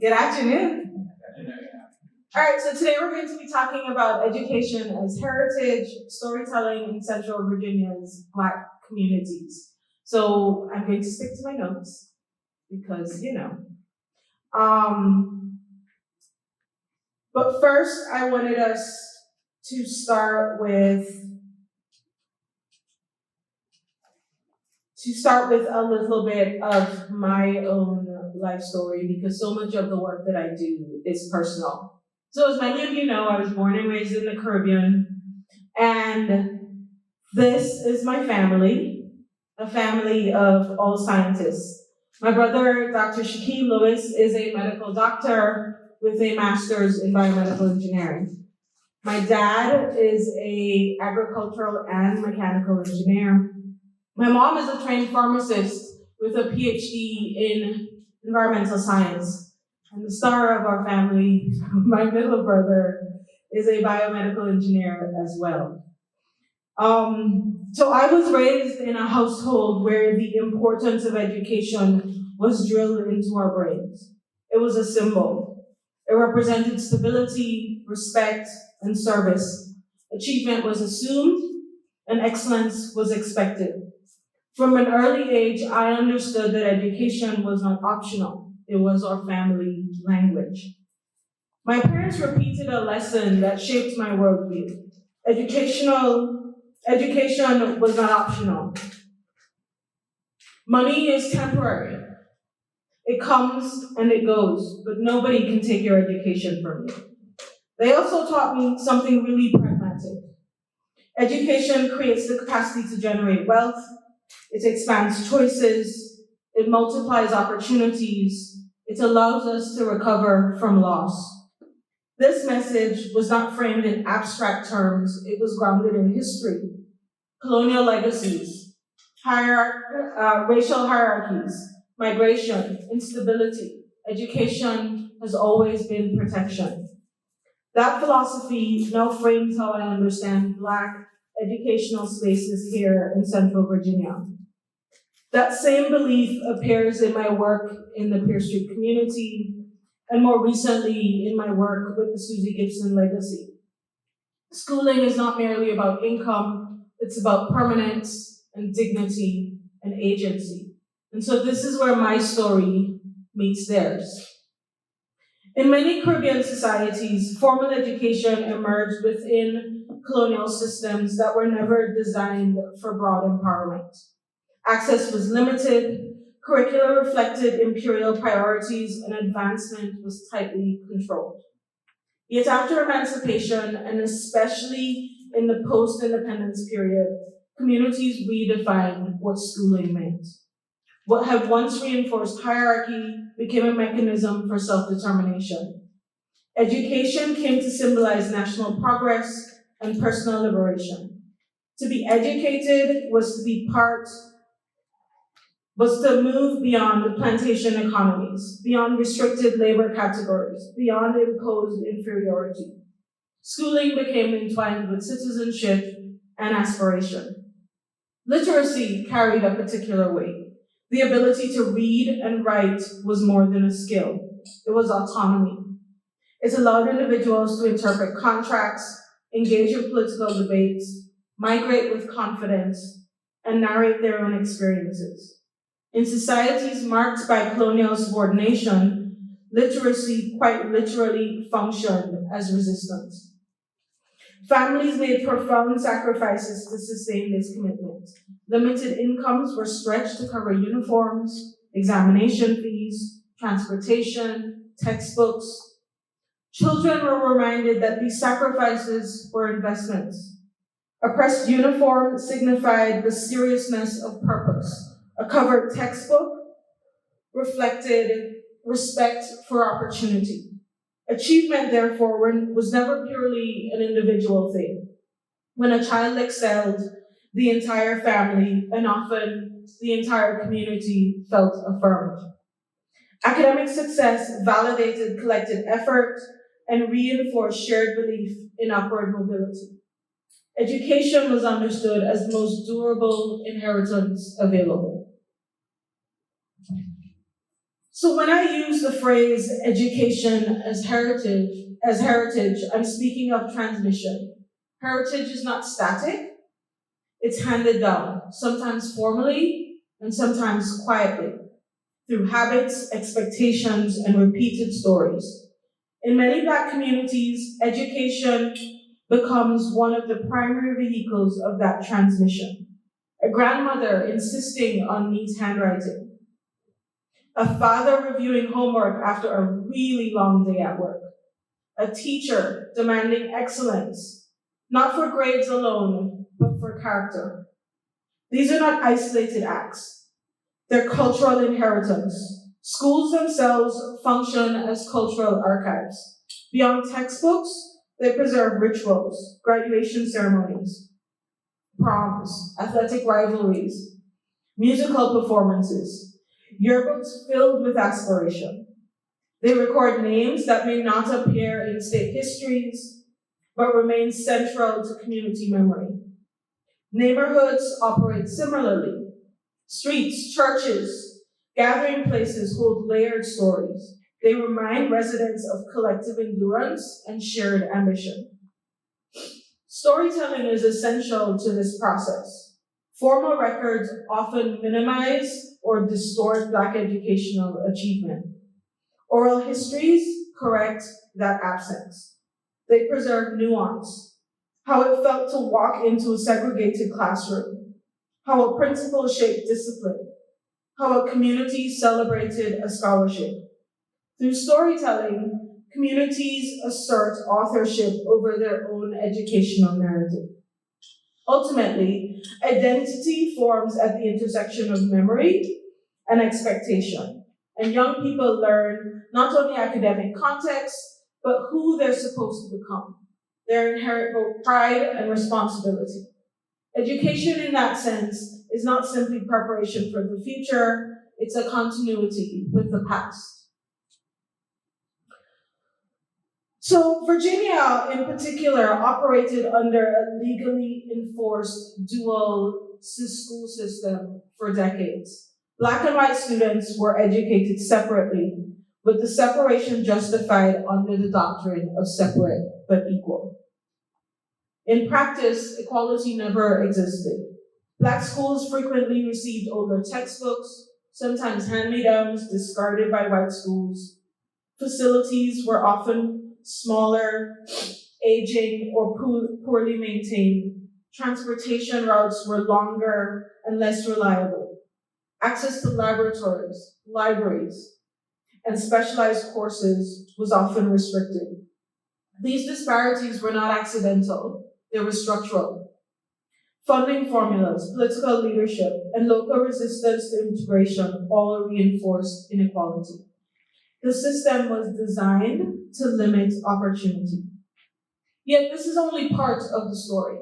Good afternoon. All right, so today we're going to be talking about education as heritage, storytelling in Central Virginia's Black communities. So I'm going to stick to my notes because, But first, I wanted us to start with a little bit of my own life story because so much of the work that I do is personal. So as many of you know, I was born and raised in the Caribbean, and this is my family, a family of all scientists. My brother, Dr. Ghislaine Lewis, is a medical doctor with a master's in biomedical engineering. My dad is an agricultural and mechanical engineer. My mom is a trained pharmacist with a PhD in environmental science. And the star of our family, my middle brother, is a biomedical engineer as well. So I was raised in a household where the importance of education was drilled into our brains. It was a symbol. It represented stability, respect, and service. Achievement was assumed, and excellence was expected. From an early age, I understood that education was not optional. It was our family language. My parents repeated a lesson that shaped my worldview. Education was not optional. Money is temporary. It comes and it goes, but nobody can take your education from you. They also taught me something really pragmatic. Education creates the capacity to generate wealth. It expands choices. It multiplies opportunities. It allows us to recover from loss. This message was not framed in abstract terms. It was grounded in history, colonial legacies, racial hierarchies, migration, instability. Education has always been protection. That philosophy now frames how I understand Black educational spaces here in Central Virginia. That same belief appears in my work in the Pier Street community, and more recently in my work with the Susie Gibson legacy. Schooling is not merely about income, it's about permanence and dignity and agency. And so this is where my story meets theirs. In many Caribbean societies, formal education emerged within colonial systems that were never designed for broad empowerment. Access was limited, curricula reflected imperial priorities, and advancement was tightly controlled. Yet after emancipation, and especially in the post-independence period, communities redefined what schooling meant. What had once reinforced hierarchy became a mechanism for self-determination. Education came to symbolize national progress and personal liberation. To be educated was to move beyond the plantation economies, beyond restricted labor categories, beyond imposed inferiority. Schooling became entwined with citizenship and aspiration. Literacy carried a particular weight. The ability to read and write was more than a skill. It was autonomy. It allowed individuals to interpret contracts, engage in political debates, migrate with confidence, and narrate their own experiences. In societies marked by colonial subordination, literacy quite literally functioned as resistance. Families made profound sacrifices to sustain this commitment. Limited incomes were stretched to cover uniforms, examination fees, transportation, textbooks. Children were reminded that these sacrifices were investments. A pressed uniform signified the seriousness of purpose. A covered textbook reflected respect for opportunity. Achievement, therefore, was never purely an individual thing. When a child excelled, the entire family, and often the entire community, felt affirmed. Academic success validated collective effort and reinforced shared belief in upward mobility. Education was understood as the most durable inheritance available. So when I use the phrase education as heritage, I'm speaking of transmission. Heritage is not static, it's handed down, sometimes formally and sometimes quietly, through habits, expectations, and repeated stories. In many Black communities, education becomes one of the primary vehicles of that transmission. A grandmother insisting on neat handwriting, a father reviewing homework after a really long day at work, a teacher demanding excellence, not for grades alone, but for character. These are not isolated acts, they're cultural inheritance. Schools themselves function as cultural archives. Beyond textbooks, they preserve rituals, graduation ceremonies, proms, athletic rivalries, musical performances, yearbooks filled with aspiration. They record names that may not appear in state histories, but remain central to community memory. Neighborhoods operate similarly. Streets, churches, gathering places hold layered stories. They remind residents of collective endurance and shared ambition. Storytelling is essential to this process. Formal records often minimize or distort Black educational achievement. Oral histories correct that absence. They preserve nuance, how it felt to walk into a segregated classroom, how a principal shaped discipline, how a community celebrated a scholarship. Through storytelling, communities assert authorship over their own educational narrative. Ultimately, identity forms at the intersection of memory and expectation, and young people learn not only academic context, but who they're supposed to become. They inherit both pride and responsibility. Education in that sense is not simply preparation for the future, it's a continuity with the past. So Virginia in particular operated under a legally enforced dual school system for decades. Black and white students were educated separately, with the separation justified under the doctrine of separate but equal. In practice, equality never existed. Black schools frequently received older textbooks, sometimes hand-me-downs discarded by white schools. Facilities were often smaller, aging, or poorly maintained. Transportation routes were longer and less reliable. Access to laboratories, libraries, and specialized courses was often restricted. These disparities were not accidental, they were structural. Funding formulas, political leadership, and local resistance to integration all reinforced inequality. The system was designed to limit opportunity. Yet this is only part of the story.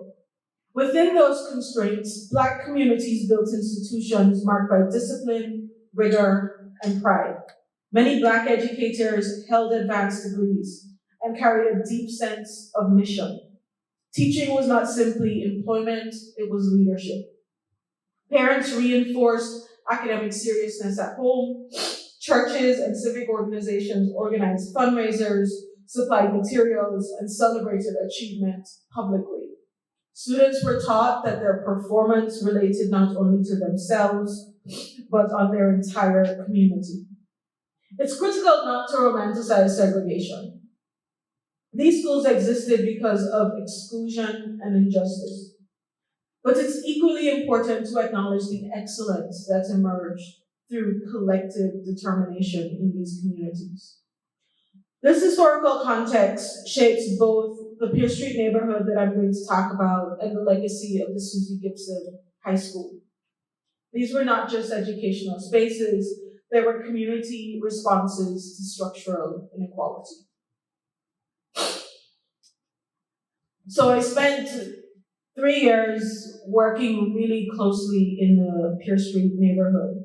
Within those constraints, Black communities built institutions marked by discipline, rigor, and pride. Many Black educators held advanced degrees and carried a deep sense of mission. Teaching was not simply employment, it was leadership. Parents reinforced academic seriousness at home. Churches and civic organizations organized fundraisers, supplied materials, and celebrated achievement publicly. Students were taught that their performance related not only to themselves, but on their entire community. It's critical not to romanticize segregation. These schools existed because of exclusion and injustice. But it's equally important to acknowledge the excellence that emerged through collective determination in these communities. This historical context shapes both the Pier Street neighborhood that I'm going to talk about and the legacy of the Susie Gibson High School. These were not just educational spaces, they were community responses to structural inequality. So I spent 3 years working really closely in the Pier Street neighborhood.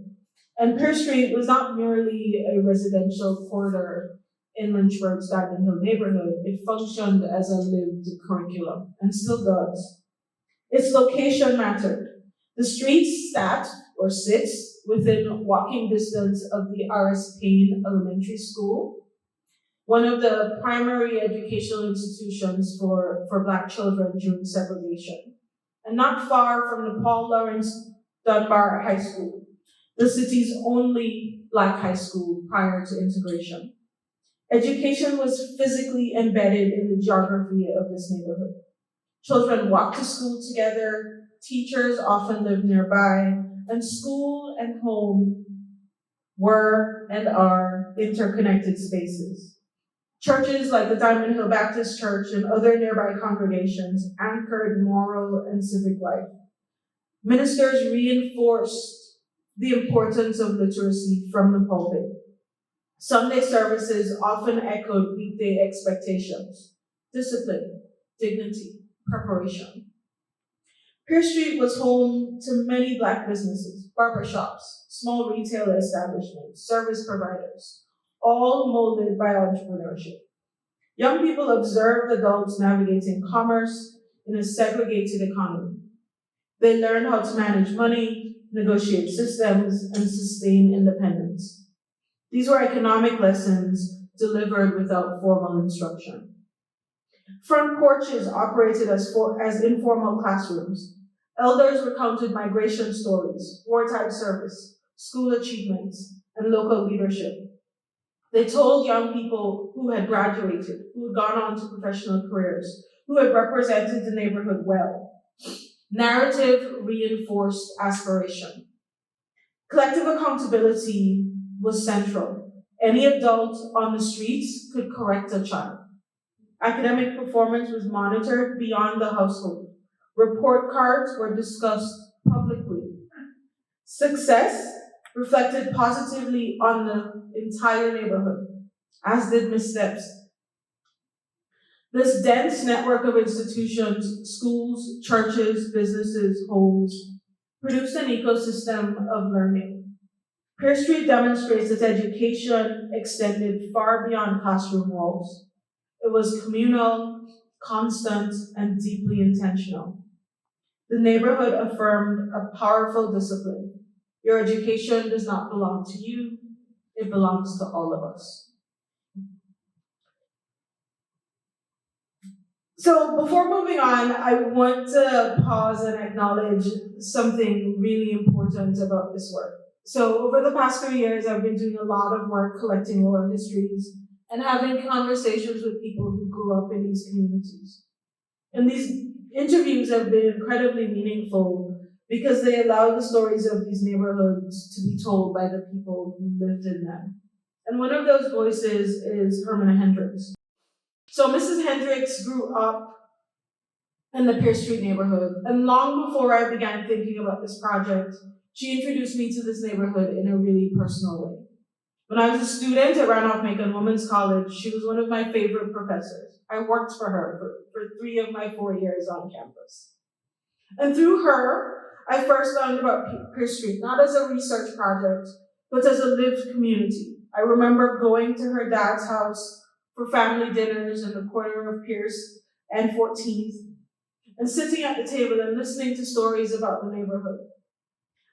And Pier Street was not merely a residential corridor in Lynchburg's Diamond Hill neighborhood. It functioned as a lived curriculum, and still does. Its location mattered. The street sat, or sits, within walking distance of the R.S. Payne Elementary School, one of the primary educational institutions for Black children during segregation, and not far from the Paul Lawrence Dunbar High School, the city's only Black high school prior to integration. Education was physically embedded in the geography of this neighborhood. Children walked to school together, teachers often lived nearby, and school and home were and are interconnected spaces. Churches like the Diamond Hill Baptist Church and other nearby congregations anchored moral and civic life. Ministers reinforced the importance of literacy from the pulpit. Sunday services often echoed weekday expectations: discipline, dignity, preparation. Pier Street was home to many Black businesses, barbershops, small retail establishments, service providers, all molded by entrepreneurship. Young people observed adults navigating commerce in a segregated economy. They learned how to manage money, negotiate systems, and sustain independence. These were economic lessons delivered without formal instruction. Front porches operated as informal classrooms. Elders recounted migration stories, wartime service, school achievements, and local leadership. They told young people who had graduated, who had gone on to professional careers, who had represented the neighborhood well. Narrative reinforced aspiration. Collective accountability was central. Any adult on the streets could correct a child. Academic performance was monitored beyond the household. Report cards were discussed publicly. Success reflected positively on the entire neighborhood, as did missteps. This dense network of institutions, schools, churches, businesses, homes, produced an ecosystem of learning. Pier Street demonstrates that education extended far beyond classroom walls. It was communal, constant, and deeply intentional. The neighborhood affirmed a powerful discipline. Your education does not belong to you, it belongs to all of us. So before moving on, I want to pause and acknowledge something really important about this work. So over the past 3 years, I've been doing a lot of work collecting oral histories and having conversations with people who grew up in these communities. And these interviews have been incredibly meaningful because they allow the stories of these neighborhoods to be told by the people who lived in them. And one of those voices is Hermana Hendricks. So Mrs. Hendricks grew up in the Pier Street neighborhood, and long before I began thinking about this project, she introduced me to this neighborhood in a really personal way. When I was a student at Randolph-Macon Women's College, she was one of my favorite professors. I worked for her for 3 of my 4 years on campus. And through her, I first learned about Pier Street, not as a research project, but as a lived community. I remember going to her dad's house for family dinners in the corner of Pierce and 14th, and sitting at the table and listening to stories about the neighborhood.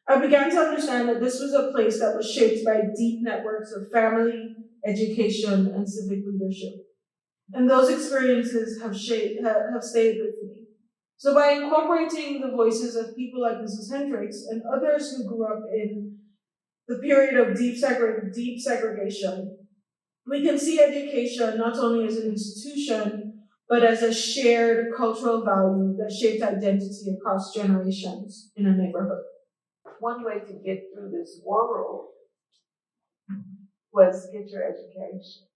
I began to understand that this was a place that was shaped by deep networks of family, education, and civic leadership. And those experiences have stayed with me. So by incorporating the voices of people like Mrs. Hendricks and others who grew up in the period of deep segregation, we can see education not only as an institution, but as a shared cultural value that shaped identity across generations in a neighborhood. One way to get through this world was get your education,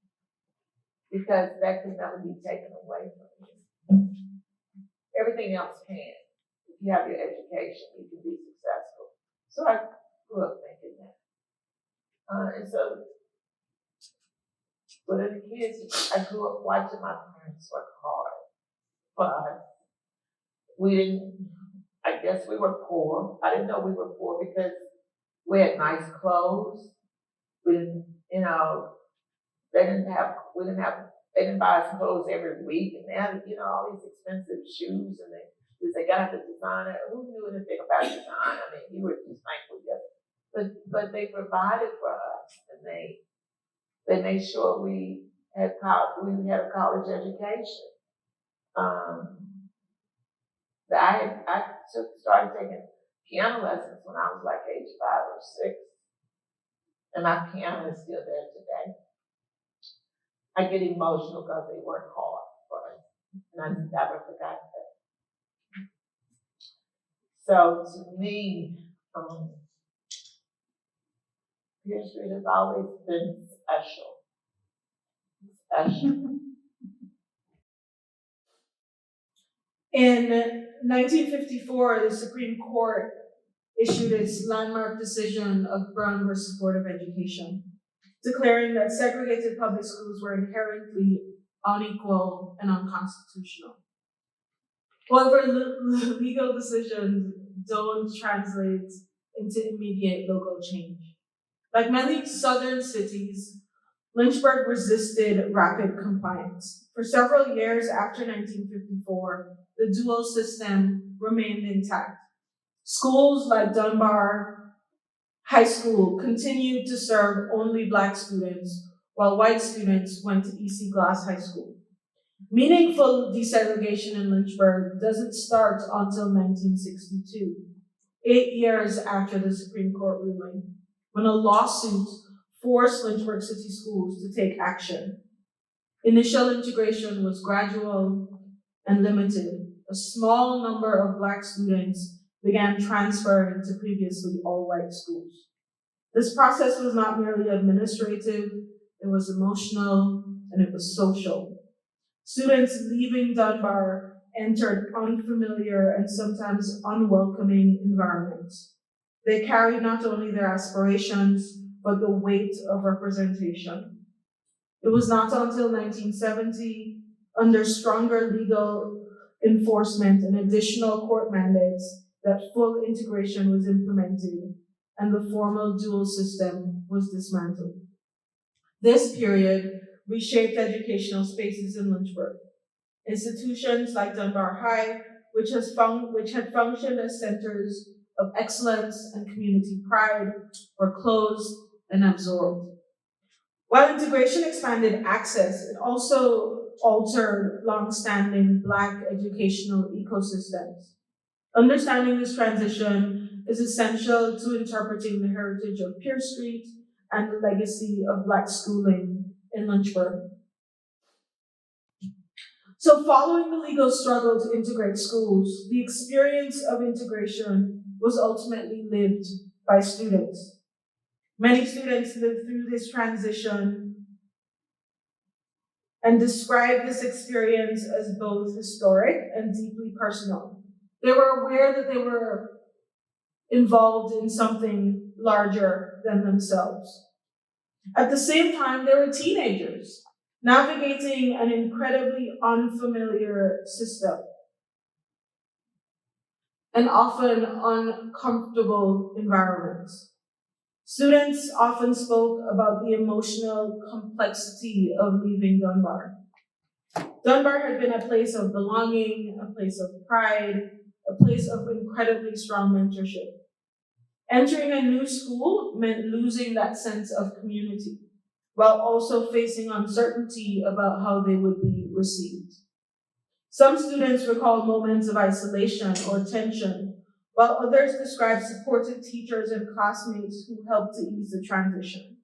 because that can never be taken away from you. Everything else can. If you have your education, you can be successful. So I grew up thinking that. And so, but as a kid, I grew up watching my parents work hard. But I guess we were poor. I didn't know we were poor because we had nice clothes. We didn't, they didn't buy us clothes every week, and they had, all these expensive shoes, and they got the designer. Who knew anything about design? I mean, you were just thankful but they provided for us, and they made sure we had a college education. I started taking piano lessons when I was like age 5 or 6, and my piano is still there today. I get emotional because they work hard for us, and I never forgot that. So to me, Pier Street has always been special. In 1954, the Supreme Court issued its landmark decision of Brown versus Board of Education, declaring that segregated public schools were inherently unequal and unconstitutional. However, legal decisions don't translate into immediate local change. Like many southern cities, Lynchburg resisted rapid compliance. For several years after 1954, the dual system remained intact. Schools like Dunbar High School continued to serve only Black students, while white students went to E.C. Glass High School. Meaningful desegregation in Lynchburg doesn't start until 1962, 8 years after the Supreme Court ruling, when a lawsuit forced Lynchburg City Schools to take action. Initial integration was gradual and limited. A small number of Black students began transferring to previously all-white schools. This process was not merely administrative, it was emotional, and it was social. Students leaving Dunbar entered unfamiliar and sometimes unwelcoming environments. They carried not only their aspirations, but the weight of representation. It was not until 1970, under stronger legal enforcement and additional court mandates, that full integration was implemented and the formal dual system was dismantled. This period reshaped educational spaces in Lynchburg. Institutions like Dunbar High, which had functioned as centers of excellence and community pride, were closed and absorbed. While integration expanded access, it also altered long-standing Black educational ecosystems. Understanding this transition is essential to interpreting the heritage of Pier Street and the legacy of Black schooling in Lynchburg. So following the legal struggle to integrate schools, the experience of integration was ultimately lived by students. Many students lived through this transition and described this experience as both historic and deeply personal. They were aware that they were involved in something larger than themselves. At the same time, they were teenagers, navigating an incredibly unfamiliar system and often uncomfortable environments. Students often spoke about the emotional complexity of leaving Dunbar. Dunbar had been a place of belonging, a place of pride, a place of incredibly strong mentorship. Entering a new school meant losing that sense of community, while also facing uncertainty about how they would be received. Some students recall moments of isolation or tension, while others describe supportive teachers and classmates who helped to ease the transition.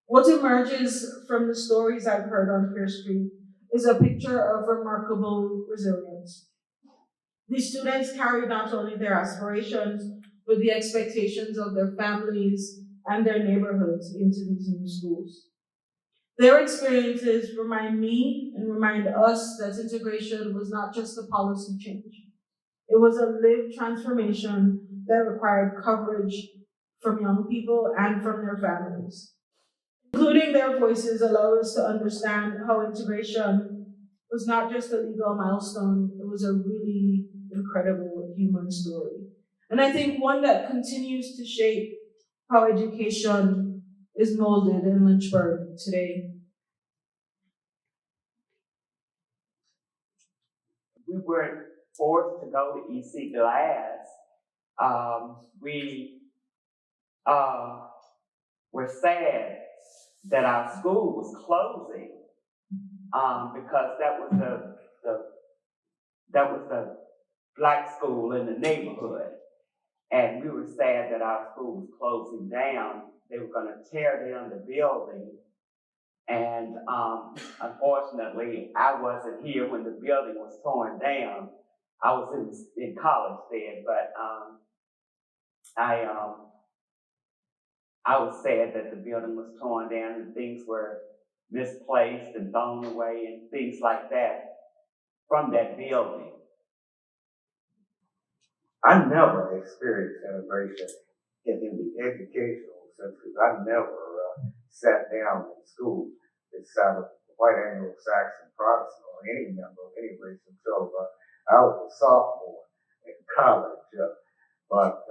What emerges from the stories I've heard on Pier Street is a picture of remarkable resilience. These students carried not only their aspirations, but the expectations of their families and their neighborhoods into these new schools. Their experiences remind me and remind us that integration was not just a policy change. It was a lived transformation that required coverage from young people and from their families. Including their voices allow us to understand how integration was not just a legal milestone, it was a really incredible human story. And I think one that continues to shape how education is molded in Lynchburg today. We weren't forced to go to EC Glass. We were sad that our school was closing, because that was the black school in the neighborhood. And we were sad that our school was closing down. They were gonna tear down the building. And unfortunately, I wasn't here when the building was torn down. I was in college then, but I was sad that the building was torn down and things were misplaced and thrown away and things like that from that building. I never experienced integration in the educational sense because I never sat down in school beside a white Anglo-Saxon Protestant or any member of any race until I was a sophomore in college. But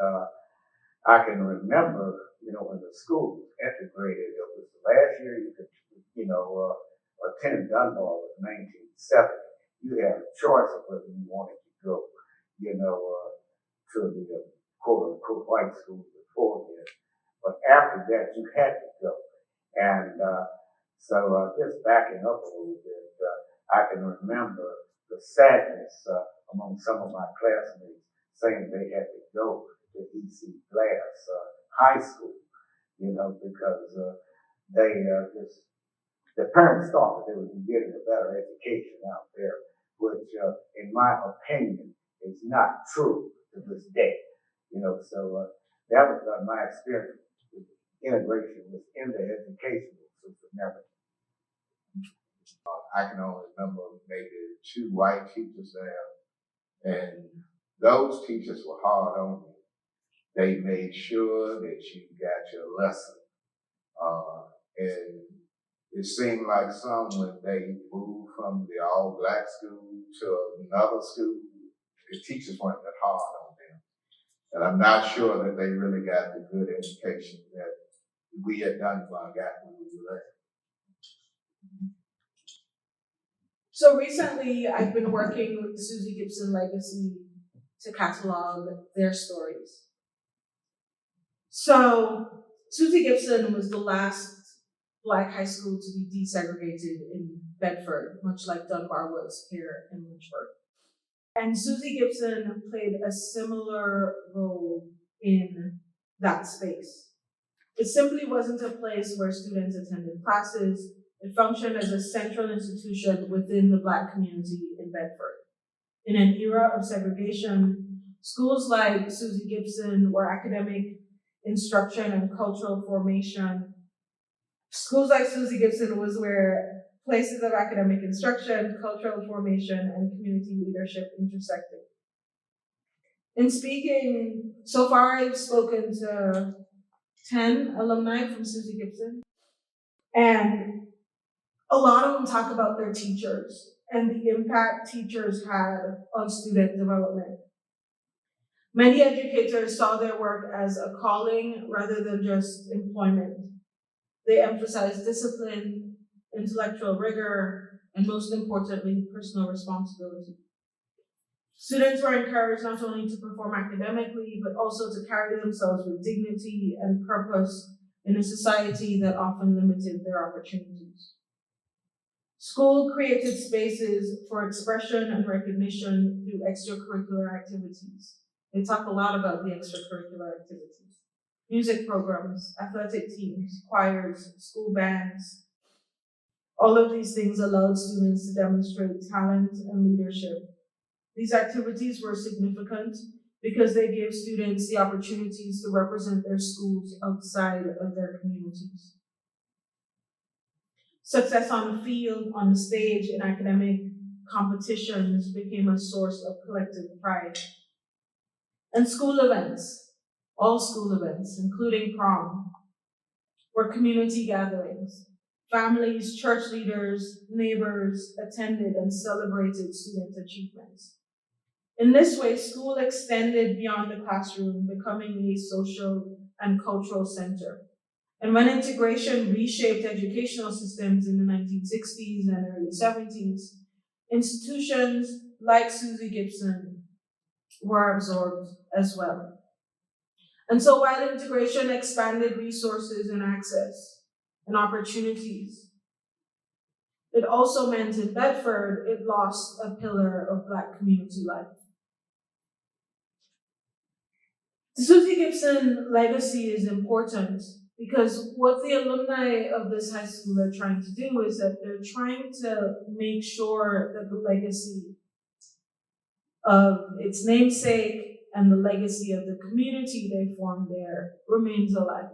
I can remember, when the school was integrated, it was the last year you could, attend Dunbar was 1970. You had a choice of whether you wanted to go, to the quote-unquote white school before then. But after that, you had to go. And so just backing up a little bit, I can remember the sadness among some of my classmates saying they had to go to E.C. Glass High School, because the parents thought that they would be getting a better education out there, which, in my opinion, is not true to this day. So that was my experience with integration within the educational system. Never. I can only remember maybe 2 white teachers there, and those teachers were hard on you. They made sure that you got your lesson. And it seemed like when they moved from the all-black school to another school, the teachers weren't that hard on them. And I'm not sure that they really got the good education that we at Dunbar got when we were there. So recently, I've been working with the Susie Gibson legacy to catalog their stories. So Susie Gibson was the last Black high school to be desegregated in Bedford, much like Dunbar was here in Lynchburg. And Susie Gibson played a similar role in that space. It simply wasn't a place where students attended classes. It functioned as a central institution within the Black community in Bedford. In an era of segregation, schools like Susie Gibson were academic instruction and cultural formation. Schools like Susie Gibson was where places of academic instruction, cultural formation, and community leadership intersected. In speaking, so far I've spoken to 10 alumni from Susie Gibson, and a lot of them talk about their teachers and the impact teachers had on student development. Many educators saw their work as a calling rather than just employment. They emphasized discipline, intellectual rigor, and most importantly, personal responsibility. Students were encouraged not only to perform academically, but also to carry themselves with dignity and purpose in a society that often limited their opportunities. School created spaces for expression and recognition through extracurricular activities. They talk a lot about the extracurricular activities. Music programs, athletic teams, choirs, school bands. All of these things allowed students to demonstrate talent and leadership. These activities were significant because they gave students the opportunities to represent their schools outside of their communities. Success on the field, on the stage, in academic competitions became a source of collective pride. And school events, all school events, including prom, were community gatherings. Families, church leaders, neighbors attended and celebrated student achievements. In this way, school extended beyond the classroom, becoming a social and cultural center. And when integration reshaped educational systems in the 1960s and early 70s, institutions like Susie Gibson were absorbed as well. And so while integration expanded resources and access and opportunities, it also meant in Bedford, it lost a pillar of Black community life. The Susie Gibson legacy is important because what the alumni of this high school are trying to do is that they're trying to make sure that the legacy of its namesake and the legacy of the community they formed there remains alive.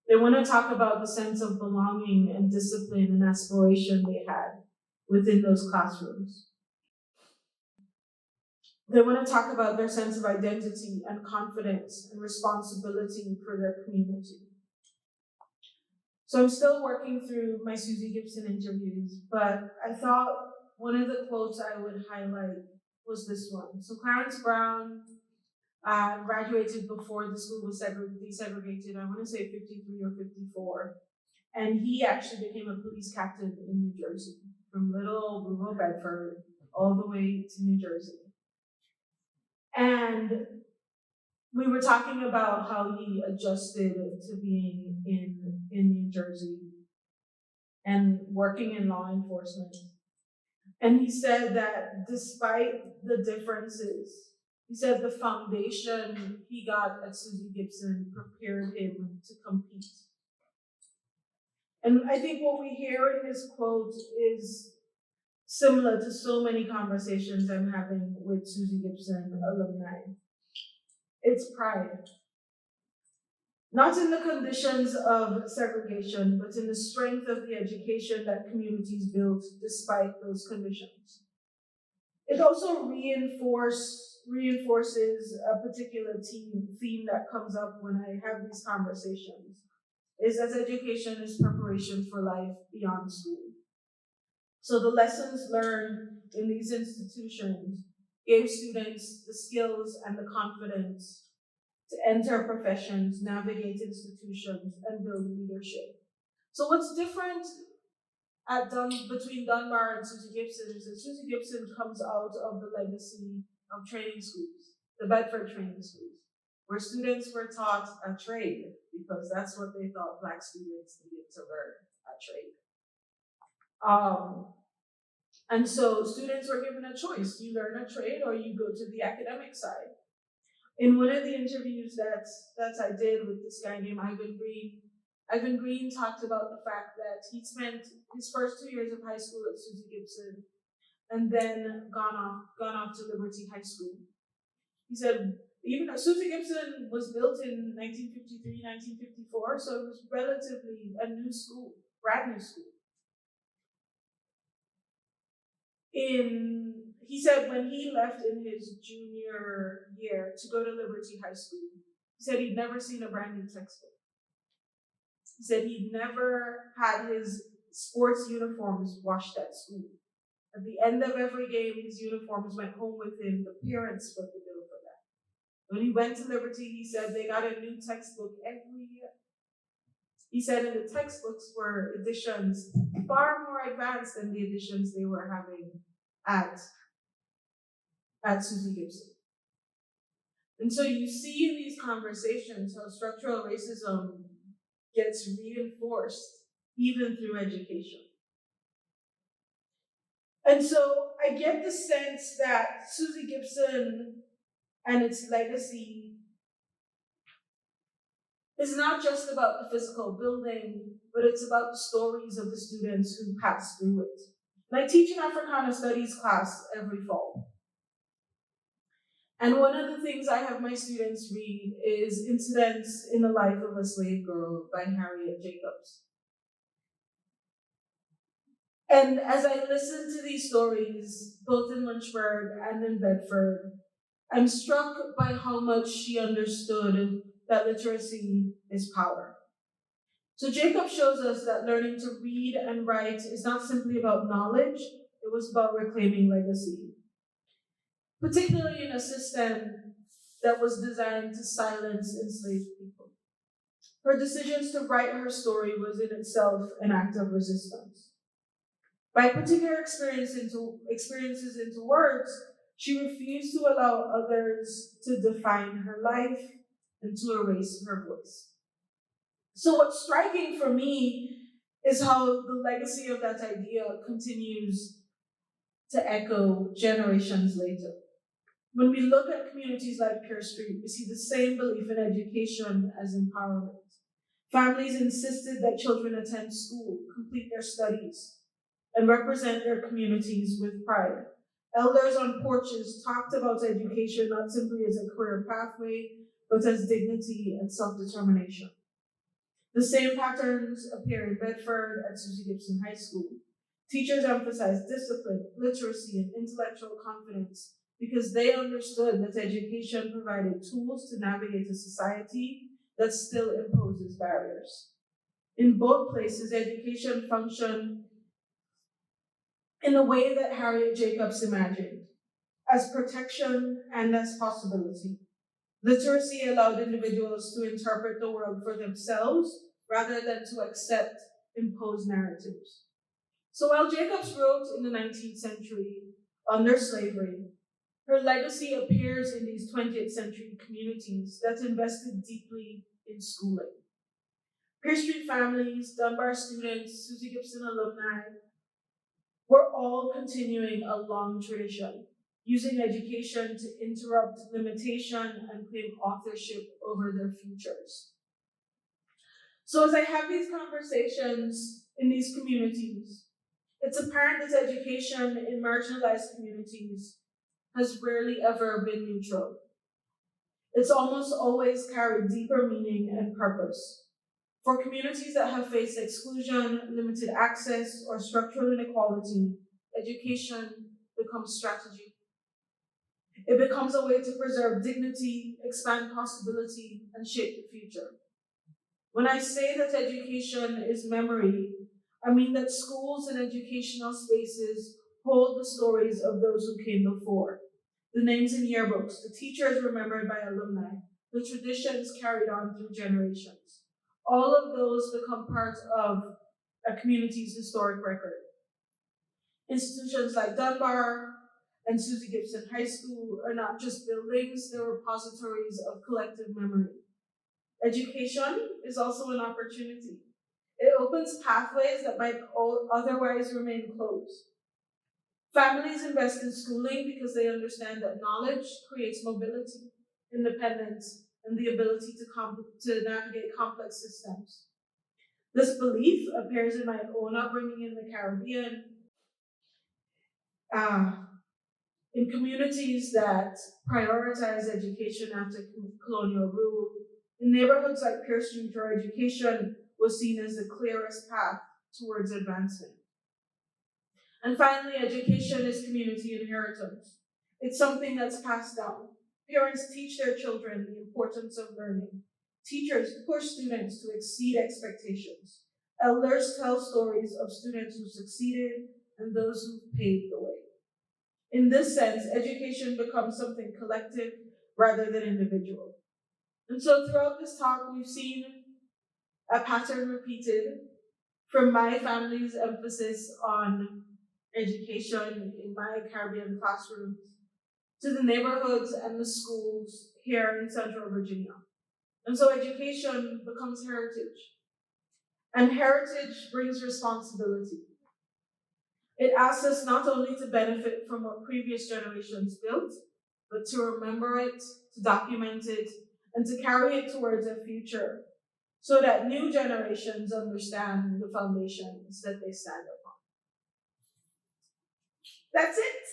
They want to talk about the sense of belonging and discipline and aspiration they had within those classrooms. They want to talk about their sense of identity and confidence and responsibility for their community. So I'm still working through my Susie Gibson interviews, but I thought one of the quotes I would highlight was this one. So Clarence Brown graduated before the school was desegregated, I want to say 53 or 54. And he actually became a police captain in New Jersey, from little rural Bedford all the way to New Jersey. And we were talking about how he adjusted to being in New Jersey and working in law enforcement. And he said that despite the differences, he said the foundation he got at Susie Gibson prepared him to compete. And I think what we hear in his quote is similar to so many conversations I'm having with Susie Gibson alumni. It's pride. Not in the conditions of segregation, but in the strength of the education that communities built despite those conditions. It also reinforces a particular theme that comes up when I have these conversations, is that education is preparation for life beyond school. So the lessons learned in these institutions gave students the skills and the confidence to enter professions, navigate institutions, and build leadership. So what's different between Dunbar and Susie Gibson is that Susie Gibson comes out of the legacy of training schools, the Bedford training schools, where students were taught a trade because that's what they thought Black students needed to learn, a trade. And so students were given a choice. You learn a trade or you go to the academic side. In one of the interviews that I did with this guy named Ivan Green talked about the fact that he spent his first 2 years of high school at Susie Gibson and then gone off to Liberty High School. He said, even though Susie Gibson was built in 1953, 1954, so it was relatively a new school, brand new school. He said when he left in his junior year to go to Liberty High School, he said he'd never seen a brand new textbook. He said he'd never had his sports uniforms washed at school. At the end of every game, his uniforms went home with him. The parents put the bill for that. When he went to Liberty, he said they got a new textbook every year. He said in the textbooks were editions far more advanced than the editions they were having at Susie Gibson. And so you see in these conversations how structural racism gets reinforced even through education. And so I get the sense that Susie Gibson and its legacy is not just about the physical building, but it's about the stories of the students who passed through it. And I teach an Africana Studies class every fall. And one of the things I have my students read is Incidents in the Life of a Slave Girl by Harriet Jacobs. And as I listen to these stories, both in Lynchburg and in Bedford, I'm struck by how much she understood that literacy is power. So Jacob shows us that learning to read and write is not simply about knowledge, it was about reclaiming legacy. Particularly in a system that was designed to silence enslaved people. Her decisions to write her story was in itself an act of resistance. By putting her experiences into words, she refused to allow others to define her life and to erase her voice. So what's striking for me is how the legacy of that idea continues to echo generations later. When we look at communities like Pier Street, we see the same belief in education as empowerment. Families insisted that children attend school, complete their studies, and represent their communities with pride. Elders on porches talked about education not simply as a career pathway, but as dignity and self-determination. The same patterns appear in Bedford at Susie Gibson High School. Teachers emphasized discipline, literacy, and intellectual confidence because they understood that education provided tools to navigate a society that still imposes barriers. In both places, education functioned in a way that Harriet Jacobs imagined, as protection and as possibility. Literacy allowed individuals to interpret the world for themselves rather than to accept imposed narratives. So while Jacobs wrote in the 19th century under slavery, her legacy appears in these 20th century communities that invested deeply in schooling. Pier Street families, Dunbar students, Susie Gibson alumni were all continuing a long tradition, using education to interrupt limitation and claim authorship over their futures. So as I have these conversations in these communities, it's apparent that education in marginalized communities has rarely ever been neutral. It's almost always carried deeper meaning and purpose. For communities that have faced exclusion, limited access, or structural inequality, education becomes strategy. It becomes a way to preserve dignity, expand possibility, and shape the future. When I say that education is memory, I mean that schools and educational spaces hold the stories of those who came before, the names in yearbooks, the teachers remembered by alumni, the traditions carried on through generations. All of those become part of a community's historic record. Institutions like Dunbar and Susie Gibson High School are not just buildings, they're repositories of collective memory. Education is also an opportunity. It opens pathways that might otherwise remain closed. Families invest in schooling because they understand that knowledge creates mobility, independence, and the ability to navigate complex systems. This belief appears in my own upbringing in the Caribbean, in communities that prioritize education after colonial rule, in neighborhoods like Pier Street, where education was seen as the clearest path towards advancement. And finally, education is community inheritance. It's something that's passed down. Parents teach their children the importance of learning. Teachers push students to exceed expectations. Elders tell stories of students who succeeded and those who paved the way. In this sense, education becomes something collective rather than individual. And so throughout this talk, we've seen a pattern repeated from my family's emphasis on education in my Caribbean classrooms to the neighborhoods and the schools here in Central Virginia. And so education becomes heritage. And heritage brings responsibility. It asks us not only to benefit from what previous generations built, but to remember it, to document it, and to carry it towards a future so that new generations understand the foundations that they stand upon. That's it.